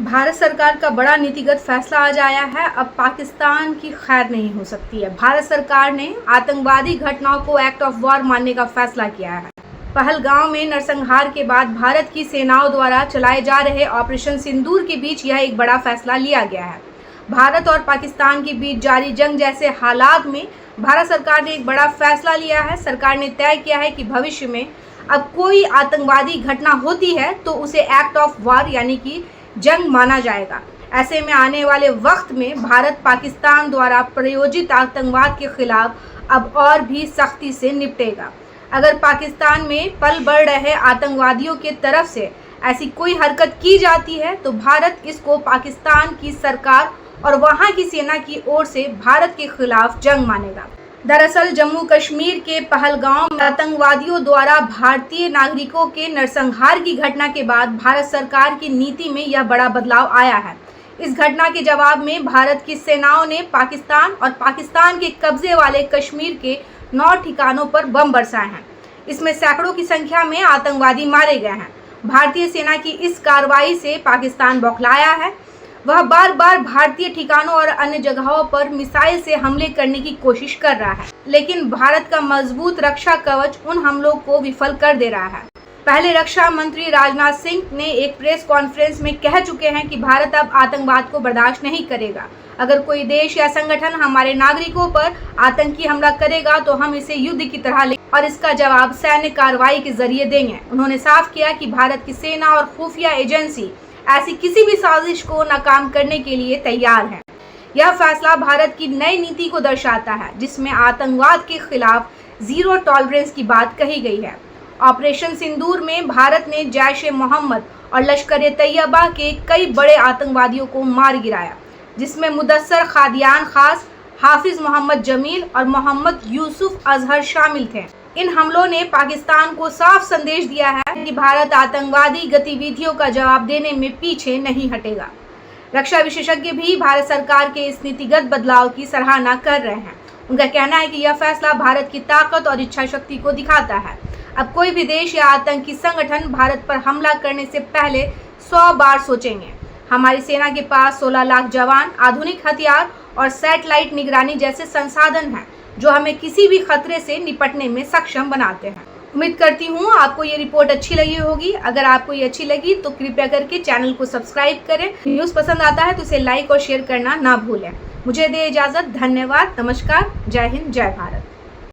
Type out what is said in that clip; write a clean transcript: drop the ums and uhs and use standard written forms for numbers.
भारत सरकार का बड़ा नीतिगत फैसला आज आया है। अब पाकिस्तान की खैर नहीं हो सकती है। भारत सरकार ने आतंकवादी घटनाओं को एक्ट ऑफ वॉर मानने का फैसला किया है। पहलगाम में नरसंहार के बाद भारत की सेनाओं द्वारा चलाए जा रहे ऑपरेशन सिंदूर के बीच यह एक बड़ा फैसला लिया गया है। भारत और पाकिस्तान के बीच जारी जंग जैसे हालात में भारत सरकार ने एक बड़ा फैसला लिया है। सरकार ने तय किया है कि भविष्य में अब कोई आतंकवादी घटना होती है तो उसे एक्ट ऑफ वॉर यानी कि जंग माना जाएगा। ऐसे में आने वाले वक्त में भारत पाकिस्तान द्वारा प्रायोजित आतंकवाद के खिलाफ अब और भी सख्ती से निपटेगा। अगर पाकिस्तान में पल बढ़ रहे आतंकवादियों के तरफ से ऐसी कोई हरकत की जाती है तो भारत इसको पाकिस्तान की सरकार और वहां की सेना की ओर से भारत के खिलाफ जंग मानेगा। दरअसल जम्मू कश्मीर के पहलगाम में आतंकवादियों द्वारा भारतीय नागरिकों के नरसंहार की घटना के बाद भारत सरकार की नीति में यह बड़ा बदलाव आया है। इस घटना के जवाब में भारत की सेनाओं ने पाकिस्तान और पाकिस्तान के कब्जे वाले कश्मीर के 9 ठिकानों पर बम बरसाए हैं। इसमें सैकड़ों की संख्या में आतंकवादी मारे गए हैं। भारतीय सेना की इस कार्रवाई से पाकिस्तान बौखलाया है। वह बार बार भारतीय ठिकानों और अन्य जगहों पर मिसाइल से हमले करने की कोशिश कर रहा है, लेकिन भारत का मजबूत रक्षा कवच उन हमलों को विफल कर दे रहा है। पहले रक्षा मंत्री राजनाथ सिंह ने एक प्रेस कॉन्फ्रेंस में कह चुके हैं कि भारत अब आतंकवाद को बर्दाश्त नहीं करेगा। अगर कोई देश या संगठन हमारे नागरिकों पर आतंकी हमला करेगा तो हम इसे युद्ध की तरह लेंगे और इसका जवाब सैन्य कार्रवाई के जरिए देंगे। उन्होंने साफ किया कि भारत की सेना और खुफिया एजेंसी ऐसी किसी भी साजिश को नाकाम करने के लिए तैयार है। यह फैसला भारत की नई नीति को दर्शाता है, जिसमें आतंकवाद के खिलाफ जीरो टॉलरेंस की बात कही गई है। ऑपरेशन सिंदूर में भारत ने जैश ए मोहम्मद और लश्कर ए तैयबा के कई बड़े आतंकवादियों को मार गिराया, जिसमें मुदस्सर खादियान खास, हाफिज मोहम्मद जमील और मोहम्मद यूसुफ अजहर शामिल थे। इन हमलों ने पाकिस्तान को साफ संदेश दिया है कि भारत आतंकवादी गतिविधियों का जवाब देने में पीछे नहीं हटेगा। रक्षा विशेषज्ञ भी भारत सरकार के इस नीतिगत बदलाव की सराहना कर रहे हैं। उनका कहना है कि यह फैसला भारत की ताकत और इच्छा शक्ति को दिखाता है। अब कोई भी देश या आतंकी संगठन भारत पर हमला करने से पहले 100 बार सोचेंगे। हमारी सेना के पास 16 लाख जवान, आधुनिक हथियार और सैटेलाइट निगरानी जैसे संसाधन हैं, जो हमें किसी भी खतरे से निपटने में सक्षम बनाते हैं। उम्मीद करती हूँ आपको ये रिपोर्ट अच्छी लगी होगी। अगर आपको ये अच्छी लगी तो कृपया करके चैनल को सब्सक्राइब करें। न्यूज़ पसंद आता है तो इसे लाइक और शेयर करना ना भूलें। मुझे दे इजाज़त। धन्यवाद। नमस्कार। जय हिंद। जय भारत।